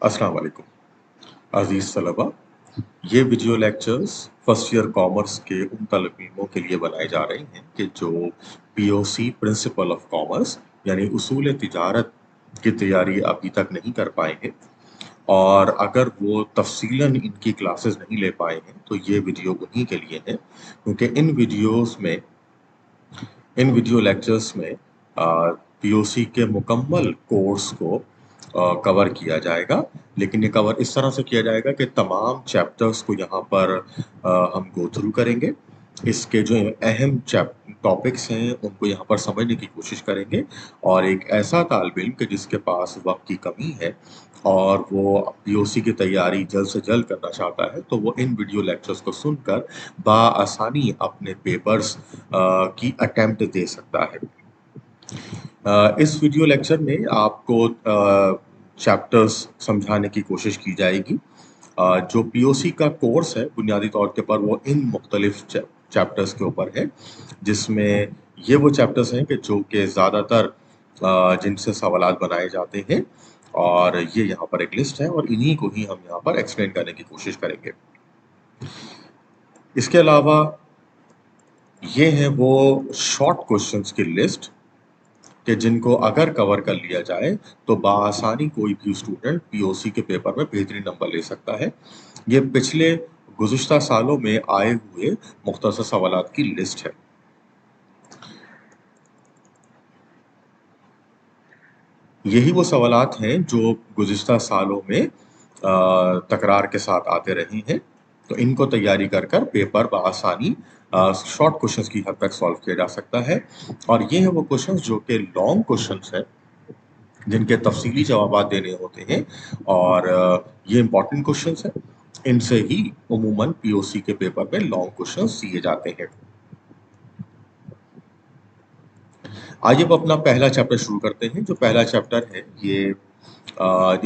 अस्सलाम वालेकुम अज़ीज़ तलबा। ये video lectures first year commerce के उन तलबीमों के लिए बनाए जा रहे हैं कि जो पीओसी प्रिंसिपल ऑफ कॉमर्स यानी उसूल तिजारत की तैयारी अभी तक नहीं कर पाए हैं, और अगर वो तफसीलन इनकी क्लासेस नहीं ले पाए हैं तो ये वीडियो उन्हीं के लिए है, क्योंकि इन वीडियो लेक्चर्स में पीओसी के मुकम्मल कोर्स को कवर किया जाएगा। लेकिन ये कवर इस तरह से किया जाएगा कि तमाम चैप्टर्स को यहाँ पर हम गो थ्रू करेंगे। इसके जो अहम टॉपिक्स हैं उनको यहाँ पर समझने की कोशिश करेंगे, और एक ऐसा तालिब इल्म कि जिसके पास वक्त की कमी है और वो पीओसी की तैयारी जल्द से जल्द करना चाहता है, तो वो इन वीडियो लेक्चर्स को सुनकर बाआसानी अपने पेपर्स की अटेम्प्ट दे सकता है। इस वीडियो लेक्चर में आपको चैप्टर्स समझाने की कोशिश की जाएगी। जो पीओसी का कोर्स है बुनियादी तौर के पर वो इन मुख्तलिफ चैप्टर्स के ऊपर है, जिसमें ये वो चैप्टर्स हैं कि जो कि ज़्यादातर जिनसे सवालात बनाए जाते हैं, और ये यहाँ पर एक लिस्ट है और इन्हीं को ही हम यहाँ पर एक्सप्लेन करने की कोशिश करेंगे। इसके अलावा ये हैं वो शॉर्ट क्वेश्चंस की लिस्ट कि जिनको अगर कवर कर लिया जाए तो बाआसानी कोई भी स्टूडेंट पीओसी के पेपर में बेहतरीन नंबर ले सकता है। ये पिछले गुज़िश्ता सालों में आए हुए मुख्तसर सवालात की लिस्ट है। यही वो सवालात हैं जो गुज़िश्ता सालों में तकरार के साथ आते रहे हैं, तो इनको तैयारी कर पेपर बआसानी शॉर्ट क्वेश्चंस की हद तक सॉल्व किया जा सकता है। और ये हैं वो क्वेश्चंस जो कि लॉन्ग क्वेश्चंस हैं, जिनके तफसीली जवाब देने होते हैं, और ये इंपॉर्टेंट क्वेश्चंस हैं। इनसे ही उमूमन पीओसी के पेपर में लॉन्ग क्वेश्चंस दिए जाते हैं। आइए अब अपना पहला चैप्टर शुरू करते हैं। जो पहला चैप्टर है ये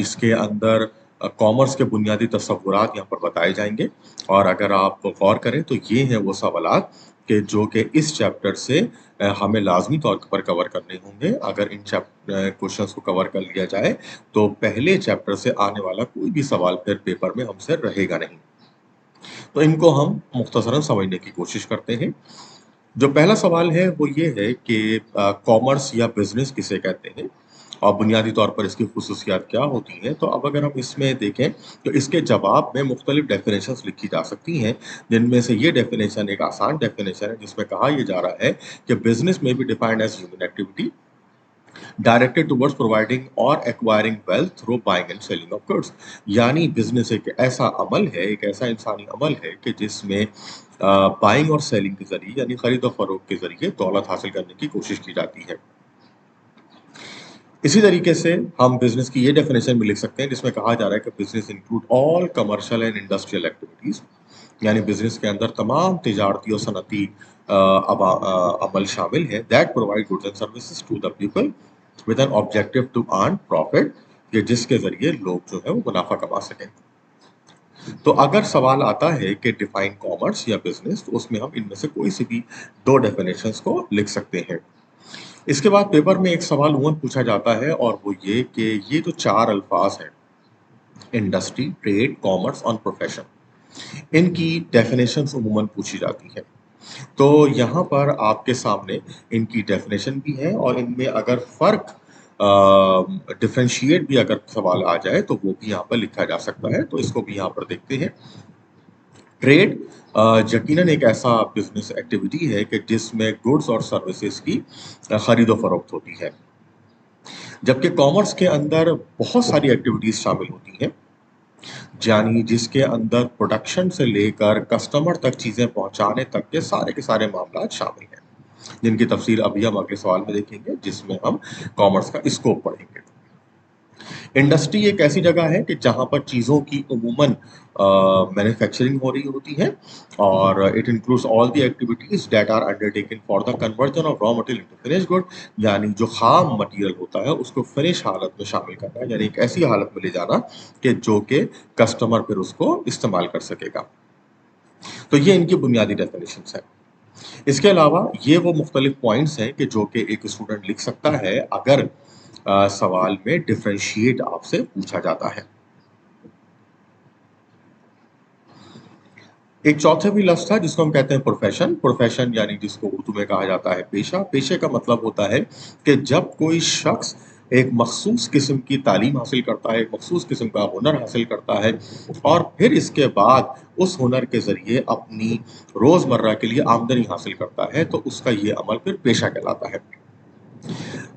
इसके अंदर कॉमर्स के बुनियादी तसव्वुरात यहाँ पर बताए जाएंगे, और अगर आप गौर करें तो ये हैं वो सवालात कि जो कि इस चैप्टर से हमें लाजमी तौर पर कवर करने होंगे। अगर इन क्वेश्चंस को कवर कर लिया जाए तो पहले चैप्टर से आने वाला कोई भी सवाल फिर पेपर में हमसे रहेगा नहीं। तो इनको हम मुख्तसरन समझने की कोशिश करते हैं। जो पहला सवाल है वो ये है कि कॉमर्स या बिजनेस किसे कहते हैं और बुनियादी तौर पर इसकी खुसूसियात क्या होती हैं। तो अब अगर हम इसमें देखें तो इसके जवाब में मुख्तलिफ डेफिनेशंस लिखी जा सकती हैं, जिनमें से ये डेफिनेशन एक आसान डेफिनेशन है जिसमें कहा यह जा रहा है कि बिजनेस में भी defined as human activity directed towards providing और acquiring wealth through buying and selling of goods. यानी बिजनेस एक ऐसा अमल है, एक ऐसा इंसानी अमल है कि जिसमें बाइंग और सेलिंग के जरिए यानी खरीद और फरोख्त के जरिए दौलत हासिल करने की कोशिश की जाती है। इसी तरीके से हम बिजनेस की ये डेफिनेशन भी लिख सकते हैं जिसमें कहा जा रहा है कि business include all commercial and industrial activities. यानी बिजनेस के अंदर तमाम तिजारती और सनती अमल शामिल है that provide goods and services to the people with an objective to earn profit, ये जिसके जरिए लोग जो है वो मुनाफा कमा सकें। तो अगर सवाल आता है कि डिफाइन कॉमर्स या बिजनेस, तो उसमें हम इनमें से कोई सी भी दो डेफिनेशंस को लिख सकते हैं। इसके बाद पेपर में एक सवाल उमूमन पूछा जाता है और वो ये कि ये जो चार अल्फाज हैं इंडस्ट्री, ट्रेड, कॉमर्स और प्रोफेशन, इनकी डेफिनेशंस उमूमन पूछी जाती हैं। तो यहाँ पर आपके सामने इनकी डेफिनेशन भी है, और इनमें अगर फ़र्क डिफरेंशिएट भी अगर सवाल आ जाए तो वो भी यहाँ पर लिखा जा सकता है। तो इसको भी यहाँ पर देखते हैं। ट्रेड यकीनन एक ऐसा बिजनेस एक्टिविटी है कि जिसमें गुड्स और सर्विसेज की खरीदो फरोख्त होती है, जबकि कॉमर्स के अंदर बहुत सारी एक्टिविटीज शामिल होती हैं, यानी जिसके अंदर प्रोडक्शन से लेकर कस्टमर तक चीजें पहुंचाने तक के सारे मामला शामिल हैं, जिनकी तफसील अभी हम अगले सवाल में देखेंगे जिसमें हम कॉमर्स का स्कोप पढ़ेंगे। इंडस्ट्री एक ऐसी जगह है कि जहां पर चीज़ों की उमूमन मैन्युफैक्चरिंग हो रही होती है, और it includes all the activities that are undertaken for the conversion of raw material into finish good. यानी जो खाम मटेरियल होता है उसको फिनिश हालत में शामिल करना, यानी एक ऐसी हालत में ले जाना कि जो कि कस्टमर फिर उसको इस्तेमाल कर सकेगा। तो ये इनकी बुनियादी डेफिनेशंस है। इसके अलावा ये वो मुख्तलिफ पॉइंट्स हैं कि जो कि एक स्टूडेंट लिख सकता है अगर सवाल में डिफरेंशिएट आपसे पूछा जाता है। एक चौथे भी लफ्ज़ था जिसको हम कहते हैं प्रोफ़ेशन। प्रोफ़ेशन यानी जिसको उर्दू में कहा जाता है पेशा। पेशे का मतलब होता है कि जब कोई शख़्स एक मख़सूस किस्म की तालीम हासिल करता है, एक मख़सूस किस्म का हुनर हासिल करता है और फिर इसके बाद उस हुनर के ज़रिए अपनी रोज़मर्रा के लिए आमदनी हासिल करता है, तो उसका ये अमल फिर पेशा कहलाता है।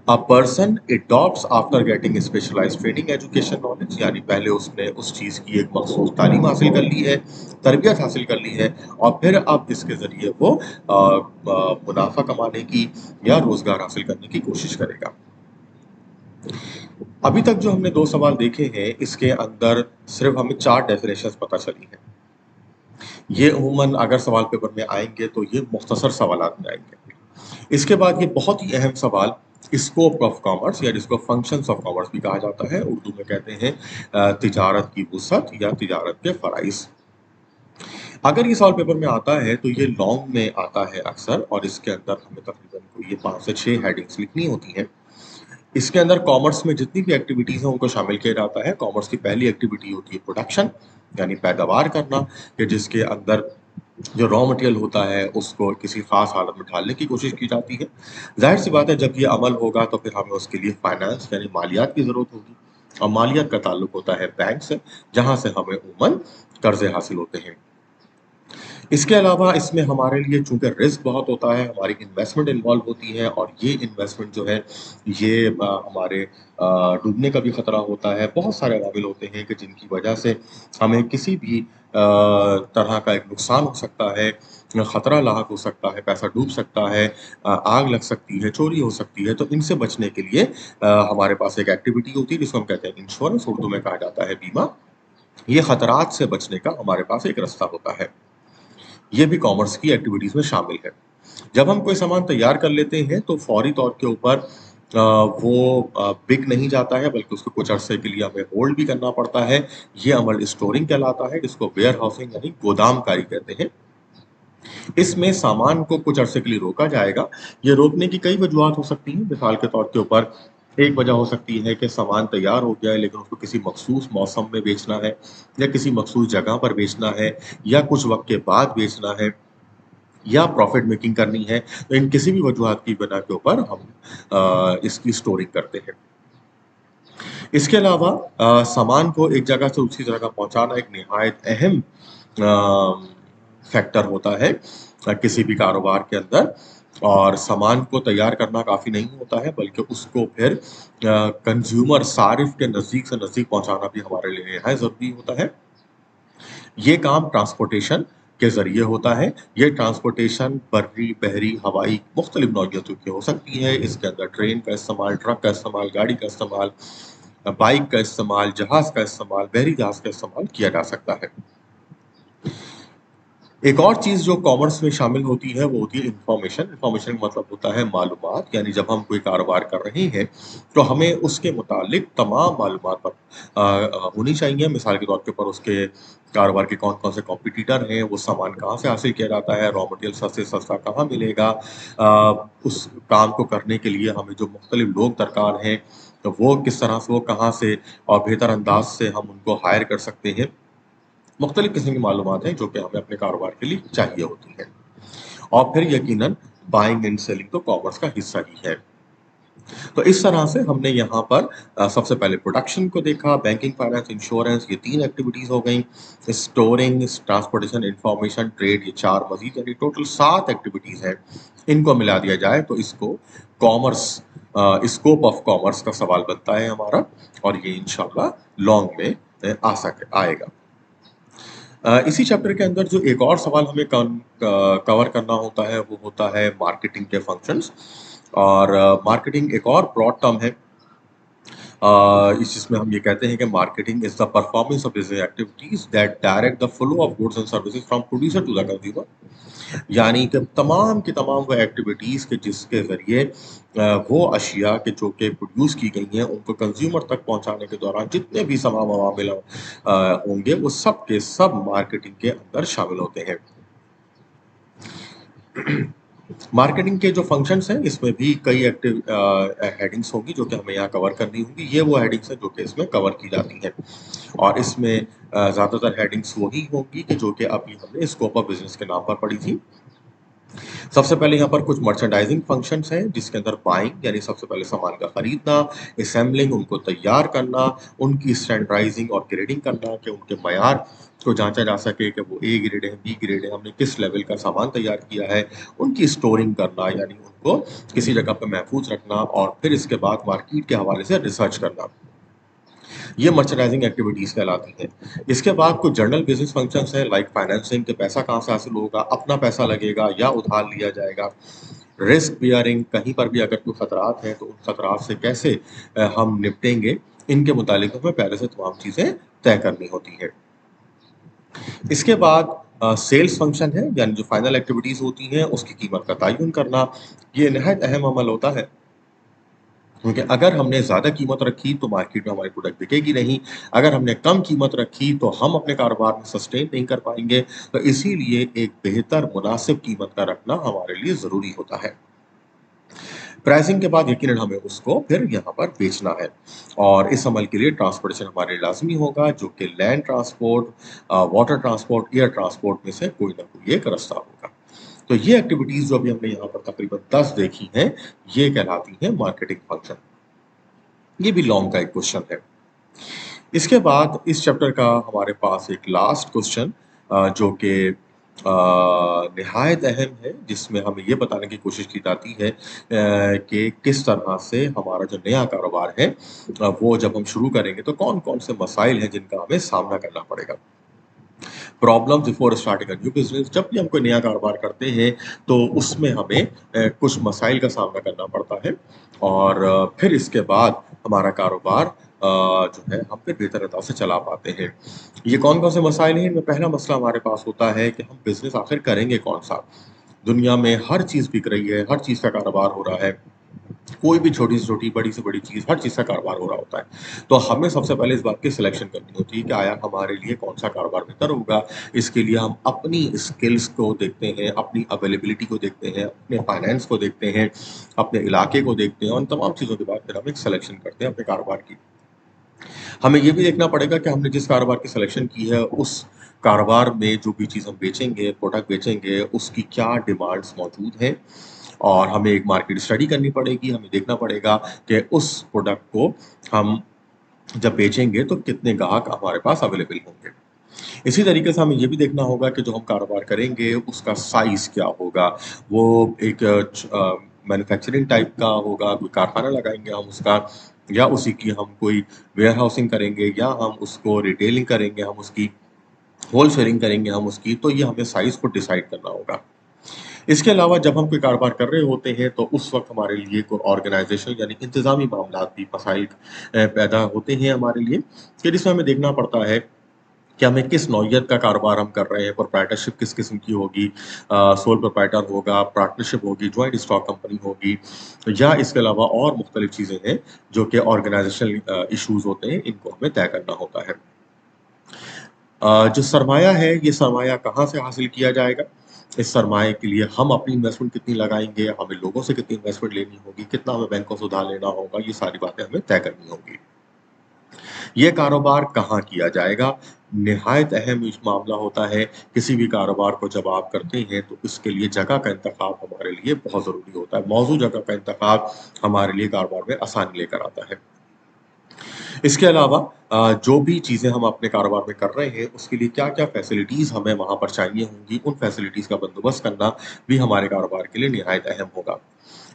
A person adopts after getting specialised training education knowledge, यानी पहले उसने उस चीज़ की एक मखसूस तालीम हासिल कर ली है, तरबियत हासिल कर ली है और फिर अब इसके ज़रिए वो मुनाफ़ा कमाने की या रोज़गार हासिल करने की कोशिश करेगा। अभी तक जो हमने 2 सवाल देखे हैं, इसके अंदर सिर्फ़ हमें 4 डेफ़िनेशंस पता चली हैं। ये अमूमन अगर सवाल पेपर में आएँगे तो ये मुख्तसर सवालात में आएँगे। इसके बाद ये बहुत ही अहम सवाल स्कोप ऑफ कॉमर्स या जिसको फंक्शंस ऑफ कॉमर्स भी कहा जाता है, उर्दू में कहते हैं तिजारत की वुसअत या तिजारत के फ़राइज़। अगर ये सवाल पेपर में आता है तो ये लॉन्ग में आता है अक्सर और इसके अंदर हमें तकरीबन कोई ये 5 से 6 हेडिंग्स लिखनी होती हैं। इसके अंदर कॉमर्स में जितनी भी एक्टिविटीज़ हैं उनको शामिल किया जाता है। कॉमर्स की पहली एक्टिविटी होती है प्रोडक्शन, यानी पैदावार करना, कि जिसके अंदर जो रॉ मटेरियल होता है उसको किसी ख़ास हालत में ढालने की कोशिश की जाती है। ज़ाहिर-सी बात है जब ये अमल होगा तो फिर हमें उसके लिए फाइनेंस यानी मालियात की ज़रूरत होगी और मालियात का ताल्लुक होता है बैंक से, जहाँ से हमें अमूमन कर्ज़े हासिल होते हैं। इसके अलावा इसमें हमारे लिए चूँकि रिस्क बहुत होता है, हमारी इन्वेस्टमेंट इन्वॉल्व होती है और ये इन्वेस्टमेंट जो है ये हमारे डूबने का भी खतरा होता है। बहुत सारे अवामिल होते हैं कि जिनकी वजह से हमें किसी भी तरह का एक नुकसान हो सकता है, खतरा लाहक हो सकता है, पैसा डूब सकता है, आग लग सकती है, चोरी हो सकती है। तो इनसे बचने के लिए हमारे पास एक एक्टिविटी होती है जिसको हम कहते हैं इंश्योरेंस, उर्दू में कहा जाता है बीमा। ये खतरात से बचने का हमारे पास एक रास्ता होता है। ये भी कॉमर्स की एक्टिविटीज़ में शामिल है। जब हम कोई सामान तैयार कर लेते हैं तो फौरी तौर के ऊपर वो बिक नहीं जाता है बल्कि उसको कुछ अरसे के लिए हमें होल्ड भी करना पड़ता है। ये अमल स्टोरिंग कहलाता है जिसको वेयरहाउसिंग यानी गोदामकारी कहते हैं। इसमें सामान को कुछ अरसे के लिए रोका जाएगा। ये रोकने की कई वजूहात हो सकती हैं। मिसाल के तौर के ऊपर एक वजह हो सकती है कि सामान तैयार हो गया है लेकिन उसको किसी मखसूस मौसम में बेचना है या किसी मखसूस जगह पर बेचना है या कुछ वक़्त के बाद बेचना है या प्रॉफ़िट मेकिंग करनी है। तो इन किसी भी वजूहात की बिना के ऊपर हम इसकी स्टोरिंग करते हैं। इसके अलावा सामान को एक जगह से दूसरी जगह पहुँचाना एक निहायत अहम फैक्टर होता है किसी भी कारोबार के अंदर और सामान को तैयार करना काफ़ी नहीं होता है बल्कि उसको फिर कंज़्यूमर सारिफ़ के नज़दीक से नज़दीक पहुँचाना भी हमारे लिए निहायत ज़रूरी होता है। ये काम ट्रांसपोर्टेशन के ज़रिए होता है। ये ट्रांसपोर्टेशन बर्री, बहरी, हवाई मुख्तलिफ़ नौइयतों की हो सकती है। इसके अंदर ट्रेन का इस्तेमाल, ट्रक का इस्तेमाल, गाड़ी का इस्तेमाल, बाइक का इस्तेमाल, जहाज़ का इस्तेमाल, बहरी जहाज़ का इस्तेमाल किया जा सकता है। एक और चीज़ जो कॉमर्स में शामिल होती है वो होती है इन्फॉर्मेशन। इन्फॉर्मेशन का मतलब होता है मालूमात, यानी जब हम कोई कारोबार कर रहे हैं तो हमें उसके मुतालिक तमाम मालूमात होनी चाहिए। मिसाल के तौर के ऊपर उसके कारोबार के कौन-कौन से कॉम्पिटिटर हैं, वो सामान कहाँ से हासिल किया जाता है, रॉ मटेरियल सस्ते से सस्ता कहाँ मिलेगा, उस काम को करने के लिए हमें जो मुख्तलिफ लोग दरकार हैं, तो वो किस तरह से वो कहाँ से और बेहतर अंदाज से हम उनको हायर कर सकते हैं। मुख्तलिफ़ किस्म की मालूमात हैं जो कि हमें अपने कारोबार के लिए चाहिए होती हैं। और फिर यकीनन बाइंग एंड सेलिंग तो कॉमर्स का हिस्सा ही है। तो इस तरह से हमने यहाँ पर सबसे पहले प्रोडक्शन को देखा, बैंकिंग, फाइनेंस, इंश्योरेंस ये 3 एक्टिविटीज़ हो गईं, स्टोरिंग, ट्रांसपोर्टेशन, इन्फॉर्मेशन, ट्रेड ये 4 मज़ीद यानी टोटल 7 एक्टिविटीज़ हैं। इनको मिला दिया जाए तो इसको कॉमर्स स्कोप ऑफ कॉमर्स का सवाल बनता है हमारा और ये इंशाल्लाह लॉन्ग में आएगा। इसी चैप्टर के अंदर जो एक और सवाल हमें कवर करना होता है वो होता है मार्केटिंग के फंक्शंस और मार्केटिंग एक और ब्रॉड टर्म है इस जिसमें हम ये कहते हैं कि marketing is the performance of business activities that direct the flow of goods and services from producer to the consumer, यानी कि तमाम की तमाम वो एक्टिविटीज़ के जिसके ज़रिए वो अशिया के जो कि प्रोड्यूस की गई हैं उनको कंज्यूमर तक पहुंचाने के दौरान जितने भी तमाम अवामिल होंगे वो सब के सब मार्केटिंग के अंदर शामिल होते हैं। मार्केटिंग के जो फंक्शंस हैं इसमें भी कई एक्टिव हेडिंग्स होंगी जो कि हमें यहाँ कवर करनी होंगी। ये वो हेडिंग्स हैं जो कि इसमें कवर की जाती हैं और इसमें ज़्यादातर हेडिंग्स वही होंगी कि जो कि अभी हमने स्कोप ऑफ बिजनेस के नाम पर पढ़ी थी। सबसे पहले यहाँ पर कुछ मर्चेंडाइजिंग फंक्शंस हैं जिसके अंदर बाइंग यानी सबसे पहले सामान का खरीदना, असेंबलिंग उनको तैयार करना, उनकी स्टैंडर्डाइजिंग और ग्रेडिंग करना कि उनके मयार को जांचा जा सके कि वो ए ग्रेड है, बी ग्रेड है, हमने किस लेवल का सामान तैयार किया है, उनकी स्टोरिंग करना यानी उनको किसी जगह पर महफूज रखना और फिर इसके बाद मार्केट के हवाले से रिसर्च करना। ये मर्चेंडाइजिंग एक्टिविटीज कहलाती हैं। इसके बाद कुछ जनरल बिजनेस फंक्शंस हैं लाइक फाइनेंसिंग के पैसा कहाँ से हासिल होगा, अपना पैसा लगेगा या उधार लिया जाएगा, रिस्क बियरिंग कहीं पर भी अगर कोई खतरात हैं तो उन खतरात से कैसे हम निपटेंगे, इनके मुतालिक हमें पहले से तमाम चीज़ें तय करनी होती हैं। इसके बाद सेल्स फंक्शन है यानी जो फाइनल एक्टिविटीज़ होती हैं उसकी कीमत का तयन करना, ये नहायत अहम अमल होता है क्योंकि अगर हमने ज़्यादा कीमत रखी तो मार्केट में हमारी प्रोडक्ट बिकेगी नहीं, अगर हमने कम कीमत रखी तो हम अपने कारोबार में सस्टेन नहीं कर पाएँगे, तो इसीलिए एक बेहतर मुनासिब कीमत का रखना हमारे लिए ज़रूरी होता है। प्राइसिंग के बाद यकीनन हमें उसको फिर यहाँ पर बेचना है और इस अमल के लिए ट्रांसपोर्टेशन हमारे लिए लाज़मी होगा जो कि land transport, water transport, air transport में से कोई ना कोई एक रास्ता होगा। तो ये एक्टिविटीज़ जो अभी हमने यहाँ पर तकरीबन 10 देखी हैं, ये कहलाती हैं मार्केटिंग फंक्शन। ये भी लॉन्ग का एक क्वेश्चन है। इसके बाद इस चैप्टर का हमारे पास एक लास्ट क्वेश्चन जो कि निहायत अहम है जिसमें हमें ये बताने की कोशिश की जाती है कि किस तरह से हमारा जो नया कारोबार है वो जब हम शुरू करेंगे तो कौन-कौन से मसाइल हैं जिनका हमें सामना करना पड़ेगा। Problems before starting a new business जब भी हम कोई नया कारोबार करते हैं, तो उसमें हमें कुछ मसाइल का सामना करना पड़ता है और फिर इसके बाद हमारा कारोबार जो है हम फिर बेहतर अंदाज़ से चला पाते हैं। ये कौन-कौन से मसाइल हैं? इनमें पहला मसला हमारे पास होता है कि हम बिज़नेस आखिर करेंगे कौन-सा? दुनिया में हर चीज़ बिक रही है, हर चीज़ का कारोबार हो रहा है। कोई भी छोटी से छोटी, बड़ी से बड़ी चीज़, हर चीज़ का कारोबार हो रहा होता है। तो हमें सबसे पहले इस बात की सिलेक्शन करनी होती है कि आया हमारे लिए कौन-सा कारोबार बेहतर होगा। इसके लिए हम अपनी स्किल्स को देखते हैं, अपनी अवेलेबिलिटी को देखते हैं, अपने फाइनेंस को देखते हैं, अपने इलाके को देखते हैं और उन तमाम चीज़ों के बाद फिर हम एक सिलेक्शन करते हैं अपने कारोबार की। हमें ये भी देखना पड़ेगा कि हमने जिस कारोबार की सिलेक्शन की है, उस कारोबार में जो भी चीज़ हम बेचेंगे, प्रोडक्ट बेचेंगे, उसकी क्या डिमांड्स मौजूद हैं और हमें एक मार्केट स्टडी करनी पड़ेगी। हमें देखना पड़ेगा कि उस प्रोडक्ट को हम जब बेचेंगे तो कितने ग्राहक हमारे पास अवेलेबल होंगे। इसी तरीके से हमें ये भी देखना होगा कि जो हम कारोबार करेंगे उसका साइज़ क्या होगा। वो एक मैन्युफैक्चरिंग टाइप का होगा, कोई कारखाना लगाएँगे हम उसका या उसी की हम कोई वेयरहाउसिंग करेंगे या हम उसको रिटेलिंग करेंगे, हम उसकी होलसेलिंग करेंगे हम उसकी, तो ये हमें साइज़ को डिसाइड करना होगा। इसके अलावा जब हम कोई कारोबार कर रहे होते हैं तो उस वक़्त हमारे लिए कोई ऑर्गेनाइज़ेशन यानी इंतज़ामी मामलात भी मसाइल पैदा होते हैं हमारे लिए, कि जिसमें हमें देखना पड़ता है कि हमें किस नौइयत का कारोबार हम कर रहे हैं, प्रोप्राइटरशिप किस किस्म की होगी, सोल प्रोप्राइटर होगा, पार्टनरशिप होगी, जॉइंट स्टॉक कंपनी होगी या इसके अलावा और मुख्तलिफ चीज़ें हैं जो कि ऑर्गेनाइज़ेशनल इश्यूज़ होते हैं, इनको हमें तय करना होता है। जो सरमाया है, ये सरमाया कहाँ से हासिल किया जाएगा? इस सरमाए के लिए हम अपनी इन्वेस्टमेंट कितनी लगाएँगे, हमें लोगों से कितनी इन्वेस्टमेंट लेनी होगी, कितना हमें बैंकों से उधार लेना होगा, ये सारी बातें हमें तय करनी होंगी। ये कारोबार कहाँ किया जाएगा? निहायत अहम इस मामला होता है, किसी भी कारोबार को जब आप करते हैं तो इसके लिए जगह का इंतख़ाब हमारे लिए बहुत ज़रूरी होता है। मौज़ू जगह का इंतख़ाब हमारे लिए कारोबार में आसानी लेकर आता है। इसके अलावा जो भी चीज़ें हम अपने कारोबार में कर रहे हैं, उसके लिए क्या-क्या फ़ैसिलिटीज़ हमें वहाँ पर चाहिए होंगी, उन फ़ैसिलिटीज़ का बंदोबस्त करना भी हमारे कारोबार के लिए निहायत अहम होगा।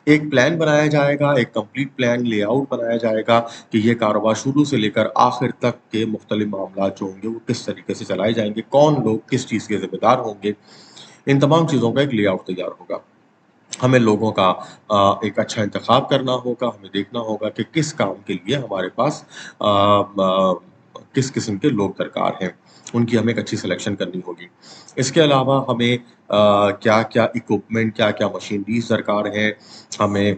एक प्लान बनाया जाएगा, एक कंप्लीट प्लान लेआउट बनाया जाएगा कि ये कारोबार शुरू से लेकर आखिर तक के मुख्तलिफ मामलात जो होंगे, वो किस तरीके से चलाए जाएँगे, कौन लोग किस चीज़ के ज़िम्मेदार होंगे, इन तमाम चीज़ों का एक लेआउट तैयार होगा। हमें लोगों का एक अच्छा इंतख़ाब करना होगा, हमें देखना होगा कि किस काम के लिए हमारे पास किस किस्म के लोग दरकार हैं, उनकी हमें एक अच्छी सिलेक्शन करनी होगी। इसके अलावा हमें क्या-क्या इक्विपमेंट, क्या-क्या मशीनरीज़ दरकार हैं, हमें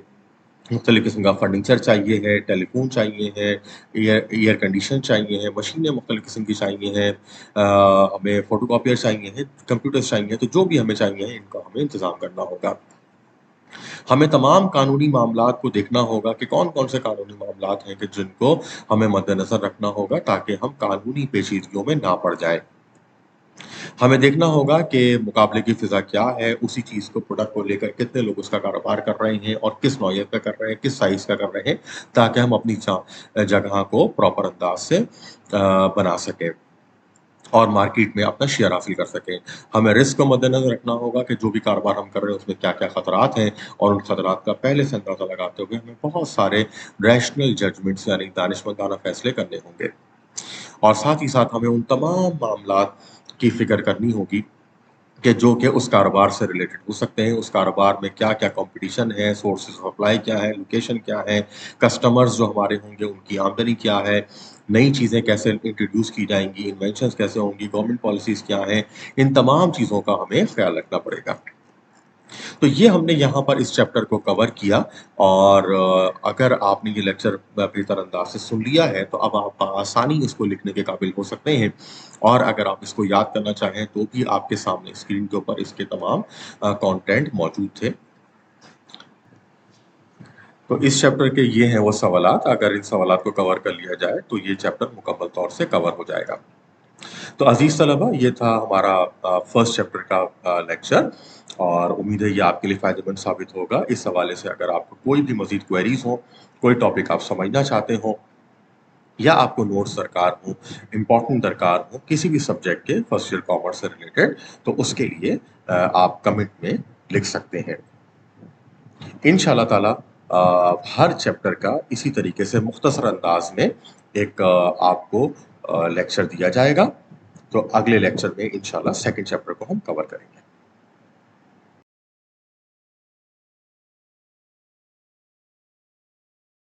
मुख्तलिफ़ किस्म का फर्नीचर चाहिए है, टेलीफ़ोन चाहिए है, एयर एयर कंडीशन चाहिए है, मशीनें मुख्तलिफ़ किस्म की चाहिए हैं, हमें फ़ोटोकॉपियर चाहिए हैं, कंप्यूटर्स चाहिए हैं, तो जो भी हमें चाहिए है, इनका हमें इंतज़ाम करना होगा। हमें तमाम कानूनी मामलात को देखना होगा कि कौन-कौन से कानूनी मामलात हैं कि जिनको हमें मद्देनज़र रखना होगा ताकि हम कानूनी पेचीदगियों में ना पड़ जाएँ। हमें देखना होगा कि मुकाबले की फ़िज़ा क्या है, उसी चीज़ को प्रोडक्ट को लेकर कितने लोग उसका कारोबार कर रहे हैं और किस नौइयत का कर रहे हैं, किस साइज़ का कर रहे हैं, ताकि हम अपनी जगह को प्रॉपर अंदाज़ से बना सकें और मार्केट में अपना शेयर हासिल कर सकें। हमें रिस्क को मद्देनज़र रखना होगा कि जो भी कारोबार हम कर रहे हैं उसमें क्या-क्या खतरात हैं और उन खतरात का पहले से अंदाज़ा लगाते हुए हमें बहुत सारे रैशनल जजमेंट्स यानी दानिशमंदाना फ़ैसले करने होंगे। और साथ ही साथ हमें उन तमाम मामलात की फ़िक्र करनी होगी कि जो कि उस कारोबार से रिलेटेड हो सकते हैं, उस कारोबार में क्या-क्या कॉम्पिटिशन है, सोर्सेज़ ऑफ सप्लाई क्या है, लोकेशन क्या है, कस्टमर्स जो हमारे होंगे उनकी आमदनी क्या है, नई चीज़ें कैसे इंट्रोड्यूस की जाएँगी, इन्वेंशंस कैसे होंगी, गवर्नमेंट पॉलिसीज़ क्या हैं, इन तमाम चीज़ों का हमें ख़्याल रखना पड़ेगा। तो ये हमने यहाँ पर इस चैप्टर को कवर किया और अगर आपने ये लेक्चर बेहतर अंदाज से सुन लिया है तो अब आप आसानी इसको लिखने के काबिल हो सकते हैं और अगर आप इसको याद करना चाहें तो भी आपके सामने स्क्रीन के ऊपर इसके तमाम कंटेंट मौजूद थे। तो इस चैप्टर के ये हैं वो सवालात, अगर इन सवालात को कवर कर लिया जाए तो ये चैप्टर मुकम्मल तौर से कवर हो जाएगा। तो अज़ीज़ तलबा ये था हमारा फर्स्ट चैप्टर का लेक्चर और उम्मीद है ये आपके लिए फ़ायदेमंद साबित होगा। इस हवाले से अगर आपको कोई भी मज़ीद क्वेरीज़ हों, कोई टॉपिक आप समझना चाहते हों या आपको नोट्स दरकार हों, इम्पोर्टेंट दरकार हों किसी भी सब्जेक्ट के फर्स्ट ईयर कॉमर्स से रिलेटेड तो उसके लिए आप कमेंट में लिख सकते हैं। इंशाअल्लाह ताला हर चैप्टर का इसी तरीके से मुख्तसर अंदाज में एक आपको लेक्चर दिया जाएगा। तो अगले लेक्चर में इंशाअल्लाह सेकंड चैप्टर को हम कवर करेंगे।